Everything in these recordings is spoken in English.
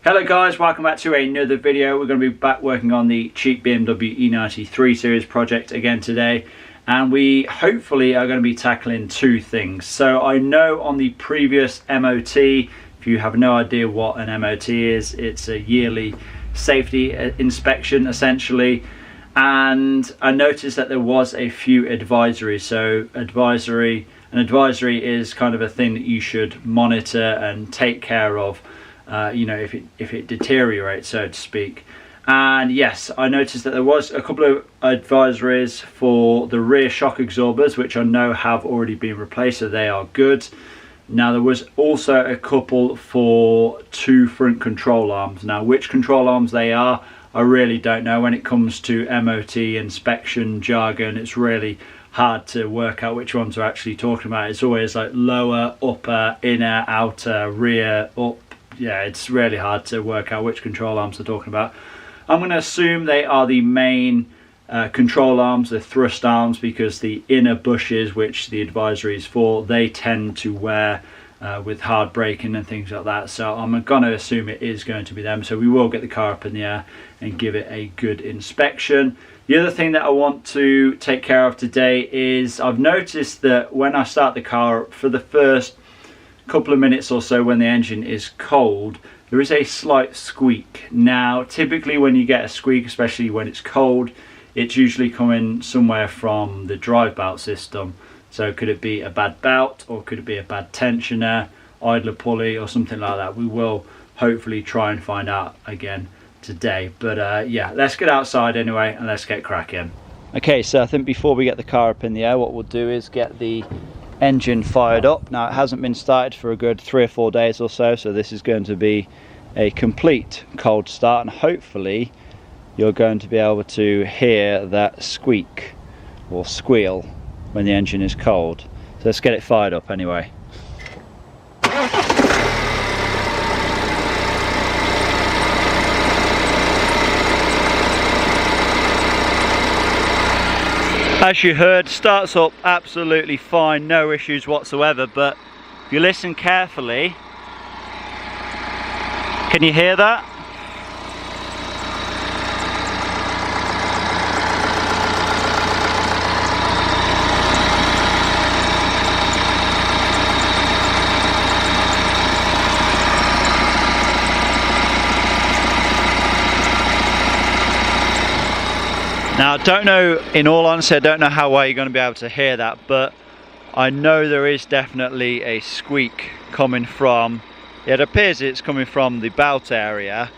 Hello guys, welcome back to another video. We're going to be back working on the cheap BMW E90 3 Series project again today, and we hopefully are going to be tackling two things. So I know on the previous MOT, if you have no idea what an MOT is, it's a yearly safety inspection essentially, and I noticed that there was a few advisories. So an advisory is kind of a thing that you should monitor and take care of, if it deteriorates, so to speak. And yes, I noticed that there was a couple of advisories for the rear shock absorbers, which I know have already been replaced, so they are good. Now there was also a couple for two front control arms. Now which control arms they are, I really don't know. When it comes to MOT inspection jargon, it's really hard to work out which ones we're actually talking about. It's always like lower, upper, inner, outer, rear, up. Yeah, it's really hard to work out which control arms they're talking about. I'm going to assume they are the main control arms, the thrust arms, because the inner bushes, which the advisory is for, they tend to wear with hard braking and things like that. So I'm going to assume it is going to be them. So we will get the car up in the air and give it a good inspection. The other thing that I want to take care of today is I've noticed that when I start the car up, for the first couple of minutes or so when the engine is cold, there is a slight squeak. Now typically when you get a squeak, especially when it's cold, it's usually coming somewhere from the drive belt system. So could it be a bad belt, or could it be a bad tensioner, idler pulley, or something like that? We will hopefully try and find out again today. But yeah, let's get outside anyway and let's get cracking. Okay, so I think before we get the car up in the air, what we'll do is get the engine fired up. Now it hasn't been started for a good 3 or 4 days or so, so this is going to be a complete cold start, and hopefully you're going to be able to hear that squeak or squeal when the engine is cold. So let's get it fired up anyway. As you heard, starts up absolutely fine, no issues whatsoever, but if you listen carefully, can you hear that? Now I don't know, in all honesty, I don't know how well you're going to be able to hear that, but I know there is definitely a squeak coming from, it appears it's coming from the belt area.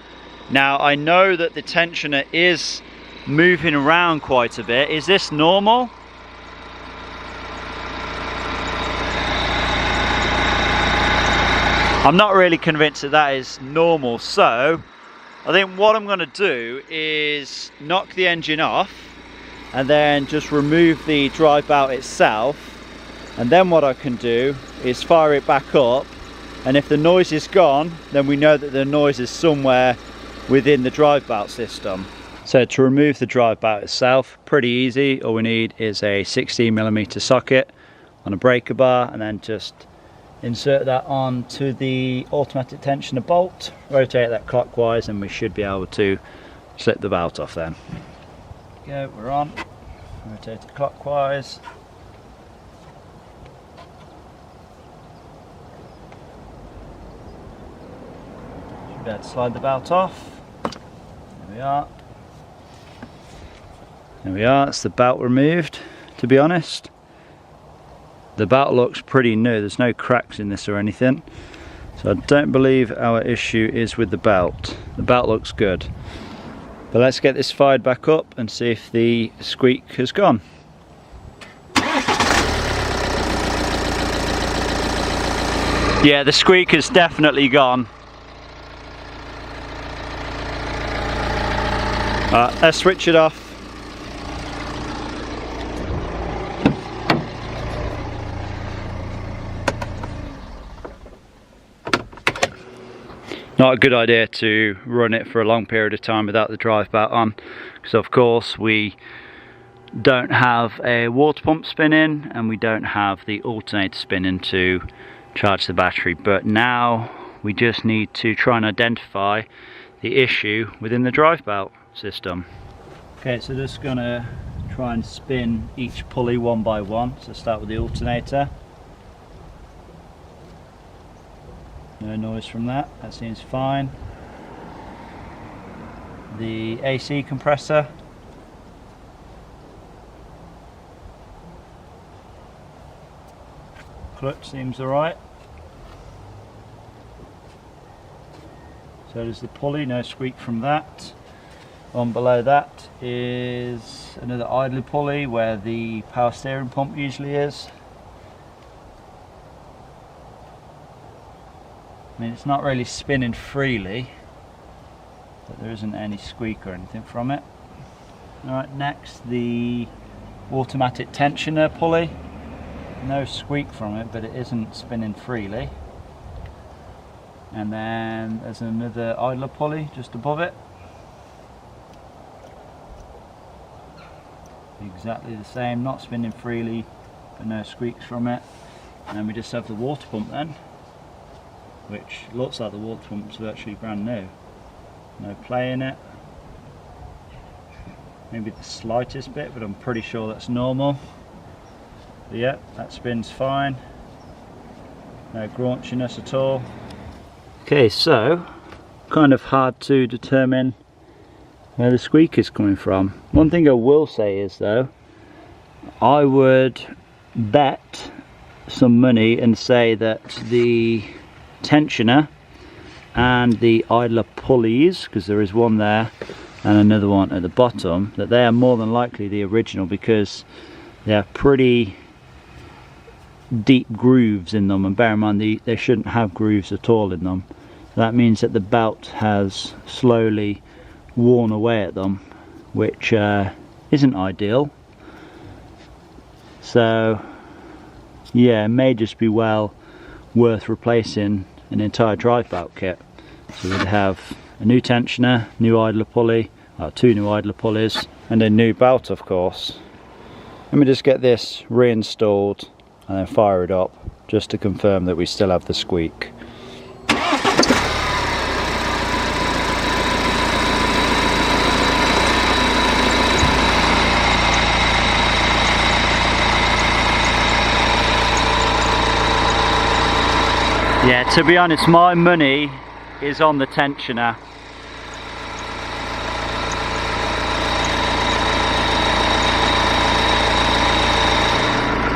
Now I know that the tensioner is moving around quite a bit. Is this normal? I'm not really convinced that that is normal, so I think what I'm going to do is knock the engine off and then just remove the drive belt itself, and then what I can do is fire it back up, and if the noise is gone, then we know that the noise is somewhere within the drive belt system. So to remove the drive belt itself, pretty easy. All we need is a 16mm socket on a breaker bar, and then just insert that onto the automatic tensioner bolt, rotate that clockwise, and we should be able to slip the belt off then. There we go, we're on. Rotate it clockwise. Should be able to slide the belt off. There we are. There we are, that's the belt removed. To be honest, the belt looks pretty new, there's no cracks in this or anything. So I don't believe our issue is with the belt. The belt looks good. But let's get this fired back up and see if the squeak has gone. Yeah, the squeak has definitely gone. Let's switch it off. Not a good idea to run it for a long period of time without the drive belt on, because of course we don't have a water pump spinning and we don't have the alternator spinning to charge the battery. But now we just need to try and identify the issue within the drive belt system. Okay, so just gonna try and spin each pulley one by one. So start with the alternator. No noise from that, that seems fine. The AC compressor. Clutch seems alright. So does the pulley, no squeak from that. On below that is another idler pulley where the power steering pump usually is. I mean, it's not really spinning freely, but there isn't any squeak or anything from it. Alright, next the automatic tensioner pulley. No squeak from it, but it isn't spinning freely. And then there's another idler pulley just above it. Exactly the same, not spinning freely, but no squeaks from it. And then we just have the water pump then, which looks like the water pump's virtually brand new. No play in it. Maybe the slightest bit, but I'm pretty sure that's normal. But yeah, that spins fine. No graunchiness at all. Okay, so kind of hard to determine where the squeak is coming from. One thing I will say is though, I would bet some money and say that the tensioner and the idler pulleys, because there is one there and another one at the bottom, that they are more than likely the original, because they have pretty deep grooves in them, and bear in mind they shouldn't have grooves at all in them. So that means that the belt has slowly worn away at them, which isn't ideal. So yeah, it may just be well worth replacing an entire drive belt kit. So we'd have a new tensioner, new idler pulley, two new idler pulleys, and a new belt, of course. Let me just get this reinstalled and then fire it up just to confirm that we still have the squeak. Yeah, to be honest, my money is on the tensioner.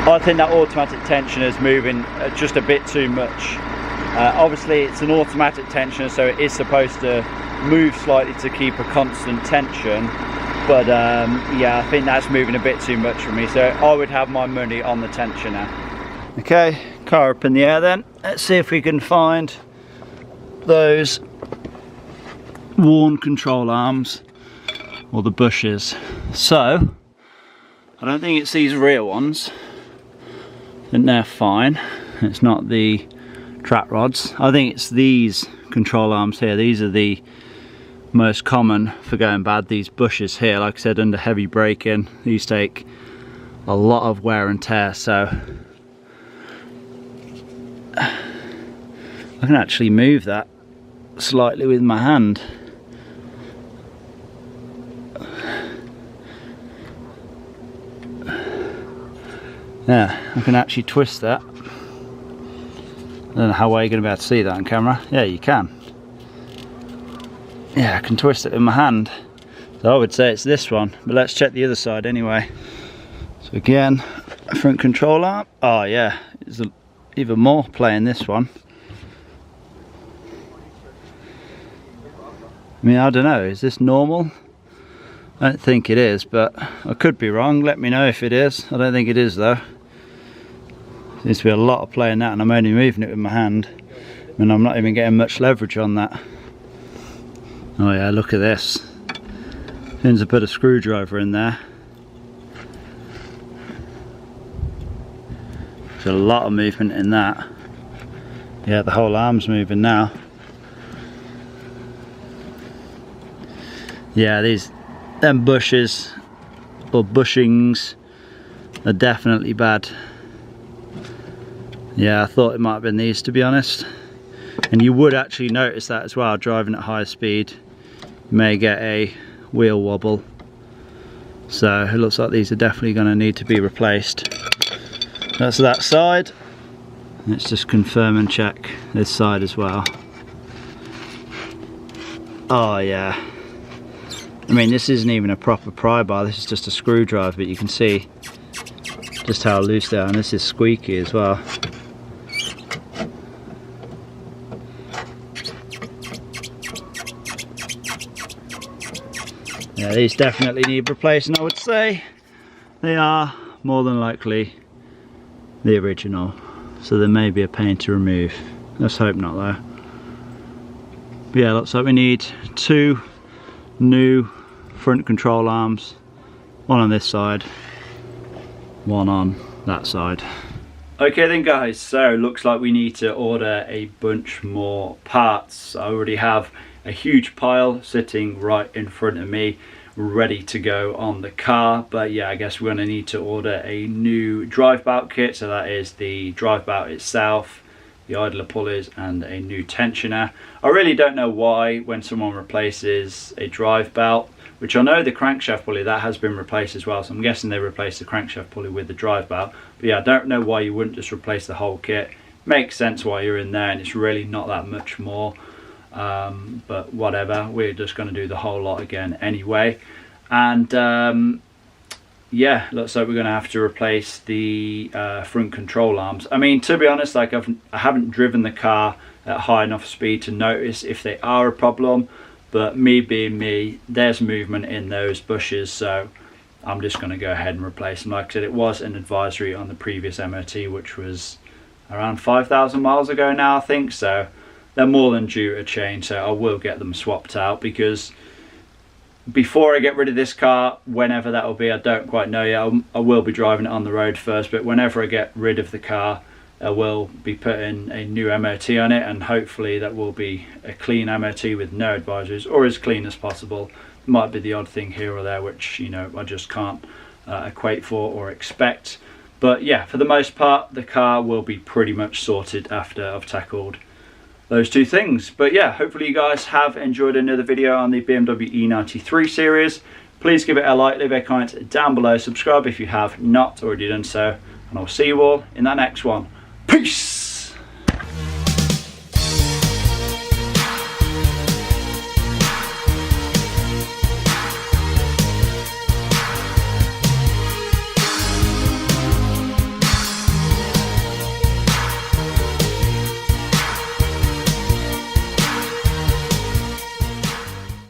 I think that automatic tensioner is moving just a bit too much. Obviously it's an automatic tensioner, so it is supposed to move slightly to keep a constant tension, but yeah, I think that's moving a bit too much for me, so I would have my money on the tensioner. Okay, car up in the air then. Let's see if we can find those worn control arms or the bushes. So I don't think it's these rear ones. I think they're fine. It's not the track rods. I think it's these control arms here. These are the most common for going bad. These bushes here, like I said, under heavy braking, these take a lot of wear and tear. So I can actually move that slightly with my hand. Yeah, I can actually twist that. I don't know how well you're going to be able to see that on camera. Yeah, you can. Yeah, I can twist it with my hand. So I would say it's this one, but let's check the other side anyway. So again, front control arm. Oh yeah, there's even more play in this one. I mean, I don't know, is this normal? I don't think it is, but I could be wrong. Let me know if it is. I don't think it is though. Seems to be a lot of play in that, and I'm only moving it with my hand. I mean, I'm not even getting much leverage on that. Oh yeah, look at this. As soon as I put a screwdriver in there, there's a lot of movement in that. Yeah, the whole arm's moving now. Yeah, them bushes or bushings are definitely bad. Yeah, I thought it might have been these, to be honest. And you would actually notice that as well, driving at high speed. You may get a wheel wobble. So it looks like these are definitely going to need to be replaced. That's that side. Let's just confirm and check this side as well. Oh yeah. I mean, this isn't even a proper pry bar, this is just a screwdriver, but you can see just how loose they are, and this is squeaky as well. Yeah, these definitely need replacing, I would say. They are more than likely the original, so there may be a pain to remove. Let's hope not though. But yeah, looks like we need 2 new front control arms, one on this side, one on that side. Okay then guys, so looks like we need to order a bunch more parts. I already have a huge pile sitting right in front of me ready to go on the car, but yeah, I guess we're going to need to order a new drive belt kit. So that is the drive belt itself, the idler pulleys, and a new tensioner. I really don't know why when someone replaces a drive belt, which I know the crankshaft pulley, that has been replaced as well, so I'm guessing they replaced the crankshaft pulley with the drive belt. But yeah, I don't know why you wouldn't just replace the whole kit. Makes sense why you're in there, and it's really not that much more. But whatever, we're just going to do the whole lot again anyway. And yeah, looks like we're going to have to replace the front control arms. I mean, to be honest, like I haven't driven the car at high enough speed to notice if they are a problem, but me being me, there's movement in those bushes, so I'm just going to go ahead and replace them. Like I said, it was an advisory on the previous MOT, which was around 5,000 miles ago now, I think, so they're more than due a change, so I will get them swapped out, because before I get rid of this car, whenever that will be, I don't quite know yet. I will be driving it on the road first, but whenever I get rid of the car, I will be putting a new MOT on it, and hopefully that will be a clean MOT with no advisories, or as clean as possible. Might be the odd thing here or there which, you know, I just can't equate for or expect. But yeah, for the most part, the car will be pretty much sorted after I've tackled those 2 things. But yeah, hopefully you guys have enjoyed another video on the BMW E90 3 Series. Please give it a like, leave a comment down below, subscribe if you have not already done so, and I'll see you all in that next one. Peace!